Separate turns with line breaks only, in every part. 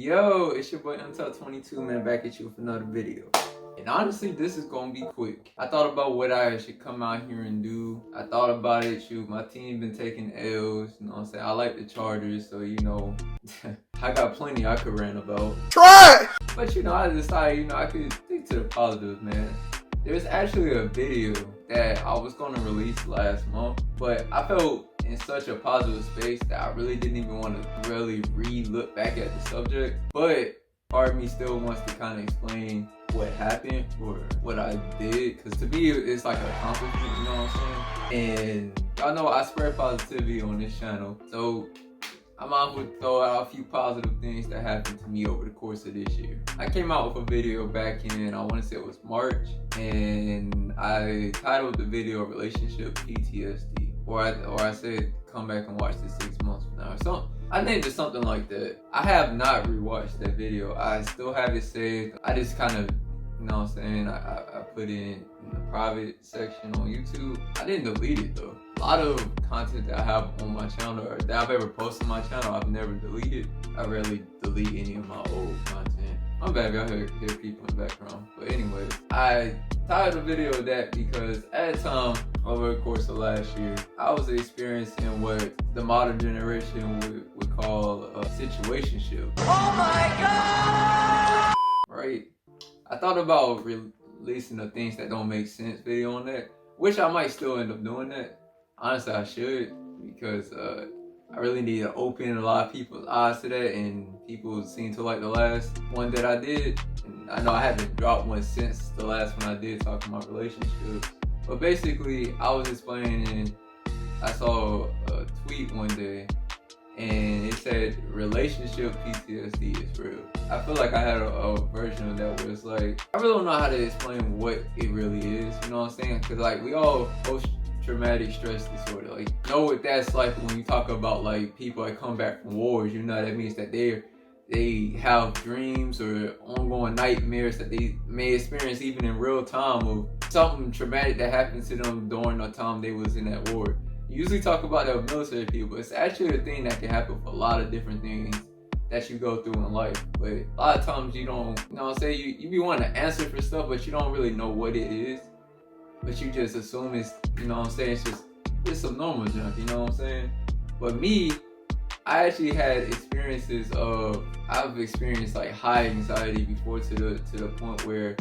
Yo, it's your boy Untucked22, man, back at you with another video. And honestly, this is gonna be quick. I thought about what I should come out here and do. I thought about it, shoot, my team been taking L's, you know what I'm saying? I like the Chargers, so you know, I got plenty I could rant about.
Try!
But you know, I decided, I could stick to the positives, man. There's actually a video that I was gonna release last month, but I felt in such a positive space that I really didn't even want to really look back at the subject. But part of me still wants to kind of explain what happened or what I did, because to me it's like an accomplishment, you know what I'm saying? And y'all know I spread positivity on this channel, so I might as well throw out a few positive things that happened to me over the course of this year. I came out with a video back in, I want to say it was March, and I titled the video Relationship PTSD. Or I said, come back and watch this 6 months from now or something. I named it something like that. I have not rewatched that video. I still have it saved. I just kind of, you know what I'm saying, I put it in the private section on YouTube. I didn't delete it though. A lot of content that I have on my channel or that I've ever posted on my channel, I've never deleted. I rarely delete any of my old content. My bad, y'all hear people in the background. But anyways, I titled the video that because at the time, over the course of last year, I was experiencing what the modern generation would call a situationship.
Oh my god!
Right? I thought about releasing a things that don't make sense video on that, which I might still end up doing that. Honestly, I should, because I really need to open a lot of people's eyes to that, and people seem to like the last one that I did. And I know I haven't dropped one since the last one I did talking about relationships. But basically, I was explaining, I saw a tweet one day, and it said, relationship PTSD is real. I feel like I had a version of that where it's like, I really don't know how to explain what it really is, you know what I'm saying? Because like, we all post-traumatic stress disorder, like, know what that's like when you talk about like people that come back from wars, you know that means that they have dreams or ongoing nightmares that they may experience even in real time of something traumatic that happened to them during the time they was in that war. You usually talk about that with military people, but it's actually a thing that can happen for a lot of different things that you go through in life. But a lot of times you don't, you know what I'm saying, you be wanting to answer for stuff, but you don't really know what it is. But you just assume it's, you know what I'm saying, it's some normal junk, you know what I'm saying? But me, I actually had experiences of, I've experienced like high anxiety before to the point where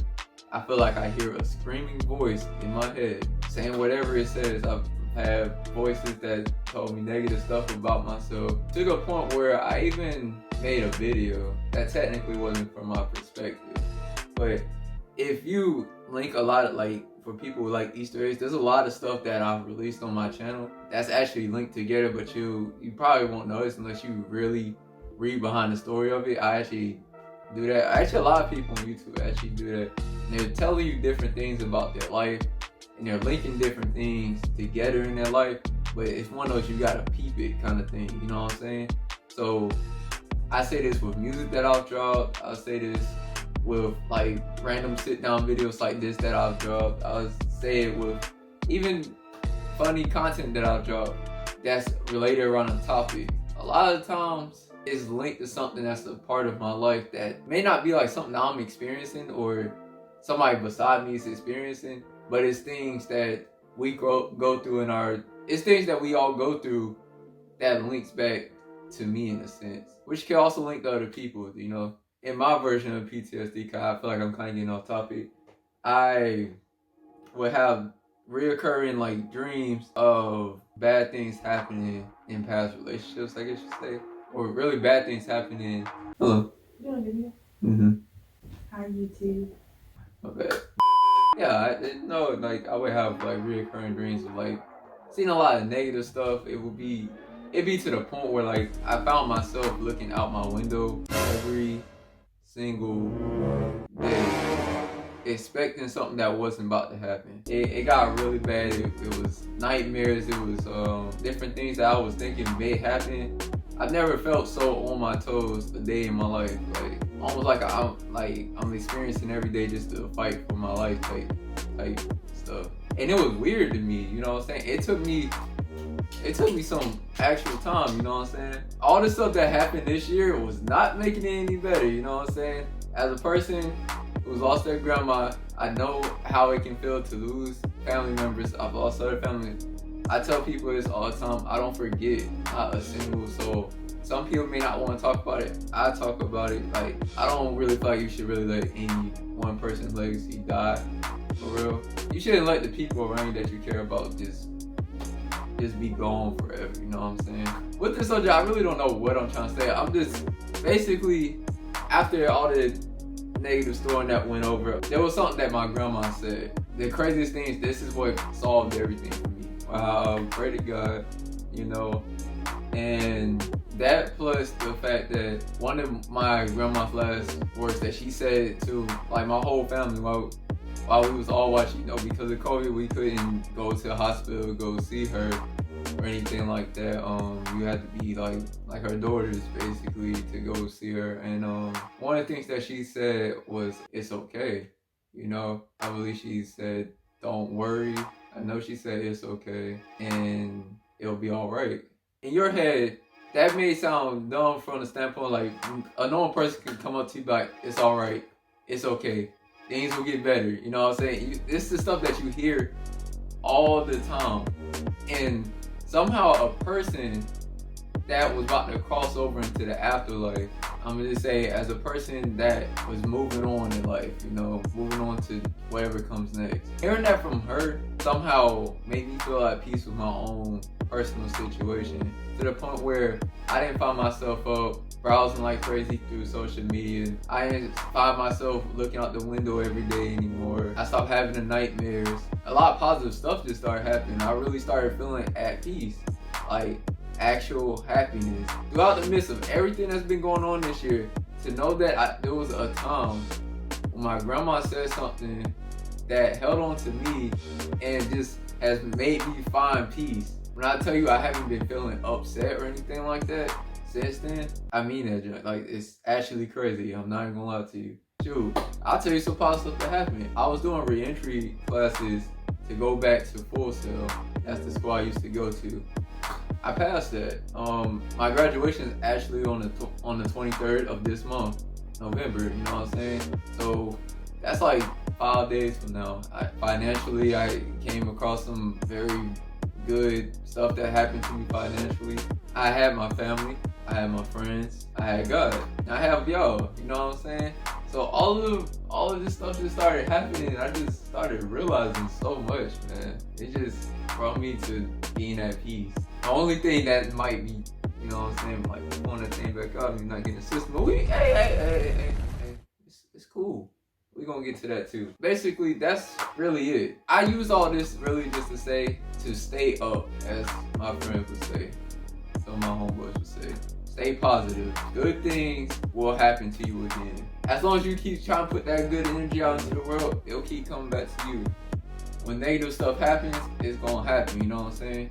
I feel like I hear a screaming voice in my head saying whatever it says. I've had voices that told me negative stuff about myself, to the point where I even made a video that technically wasn't from my perspective. But if you link a lot of, like, for people who like Easter eggs, there's a lot of stuff that I've released on my channel that's actually linked together, but you probably won't notice unless you really read behind the story of it. I actually do that. Actually, a lot of people on YouTube actually do that. And they're telling you different things about their life, and they're linking different things together in their life, but it's one of those you gotta peep it kind of thing, you know what I'm saying? So I say this with music that I've dropped, I say this with like random sit down videos like this that I've dropped, I'll say it with even funny content that I've dropped that's related around a topic. A lot of times it's linked to something that's a part of my life that may not be like something that I'm experiencing or somebody beside me is experiencing, but it's things that we go through it's things that we all go through that links back to me in a sense, which can also link to other people, you know. In my version of PTSD, cause I feel like I'm kind of getting off topic, I would have reoccurring like dreams of bad things happening in past relationships, I guess you say, or really bad things happening. Hello.
You doing a video?
Mm-hmm.
Hi, YouTube.
My bad. Yeah, I would have like reoccurring dreams of like seeing a lot of negative stuff. It'd be to the point where like I found myself looking out my window every single day, expecting something that wasn't about to happen. It got really bad. It was nightmares. It was different things that I was thinking may happen. I've never felt so on my toes a day in my life. Like almost like I'm experiencing every day just to fight for my life type stuff. And it was weird to me, you know what I'm saying? It took me it took me some actual time, you know what I'm saying? All the stuff that happened this year was not making it any better, you know what I'm saying? As a person who's lost their grandma, I know how it can feel to lose family members. I've lost other family. I tell people this all the time, I don't forget not a single soul. Some people may not want to talk about it. I talk about it. Like, I don't really feel like you should really let any one person's legacy die, for real. You shouldn't let the people around you that you care about just be gone forever, you know what I'm saying? With this subject, I really don't know what I'm trying to say. I'm just, basically, after all the negative story that went over, there was something that my grandma said. The craziest thing is, this is what solved everything for me. Wow, pray to God, you know? And that plus the fact that one of my grandma's last words that she said to like my whole family while we was all watching, you know, because of COVID, we couldn't go to the hospital, go see her or anything like that. You had to be like her daughters basically to go see her. And one of the things that she said was, it's okay. You know, I believe she said, don't worry. I know she said it's okay and it'll be all right. In your head, that may sound dumb from the standpoint like a normal person can come up to you like, it's all right, it's okay, things will get better. You know what I'm saying? This is stuff that you hear all the time. And somehow a person that was about to cross over into the afterlife, I'm gonna just say, as a person that was moving on in life, you know, moving on to whatever comes next, hearing that from her somehow made me feel at peace with my own personal situation, to the point where I didn't find myself up browsing like crazy through social media. I didn't find myself looking out the window every day anymore. I stopped having the nightmares. A lot of positive stuff just started happening. I really started feeling at peace, like actual happiness. Throughout the midst of everything that's been going on this year, to know that there was a time when my grandma said something that held on to me and just has made me find peace. When I tell you I haven't been feeling upset or anything like that since then, I mean that. Like, it's actually crazy. I'm not even gonna lie to you. Shoot, I'll tell you some positive stuff that happened. I was doing re-entry classes to go back to Full Sail. That's the school I used to go to. I passed that. My graduation is actually on the 23rd of this month, November. You know what I'm saying? So that's like 5 days from now. Financially, I came across some very good stuff that happened to me financially. I had my family, I had my friends, I had God, I have y'all. You know what I'm saying? So all of this stuff just started happening, and I just started realizing so much, man. It just brought me to being at peace. The only thing that might be, you know what I'm saying, like pulling that thing back up, you're not getting the system. But hey, it's cool. We're gonna get to that too. Basically, that's really it. I use all this really just to say, to stay up, as my friends would say, so my homeboys would say. Stay positive. Good things will happen to you again. As long as you keep trying to put that good energy out into the world, it'll keep coming back to you. When negative stuff happens, it's gonna happen, you know what I'm saying?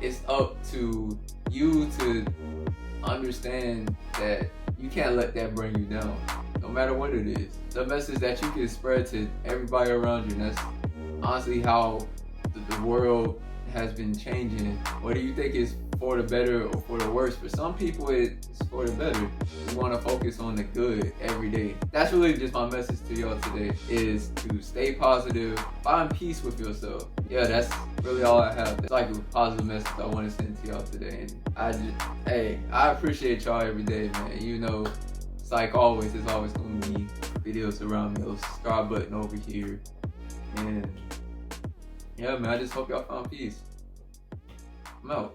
It's up to you to understand that you can't let that bring you down, no matter what it is. The message that you can spread to everybody around you, and that's honestly how the world has been changing. Whether you think it's for the better or for the worse, for some people it's for the better. You want to focus on the good every day. That's really just my message to y'all today, is to stay positive, find peace with yourself. Yeah, that's really all I have. It's like a positive message I want to send to y'all today. And I appreciate y'all every day, man. You know, it's like always, there's always going to be videos around me. There's a subscribe button over here. And yeah, man, I just hope y'all found peace. I'm out.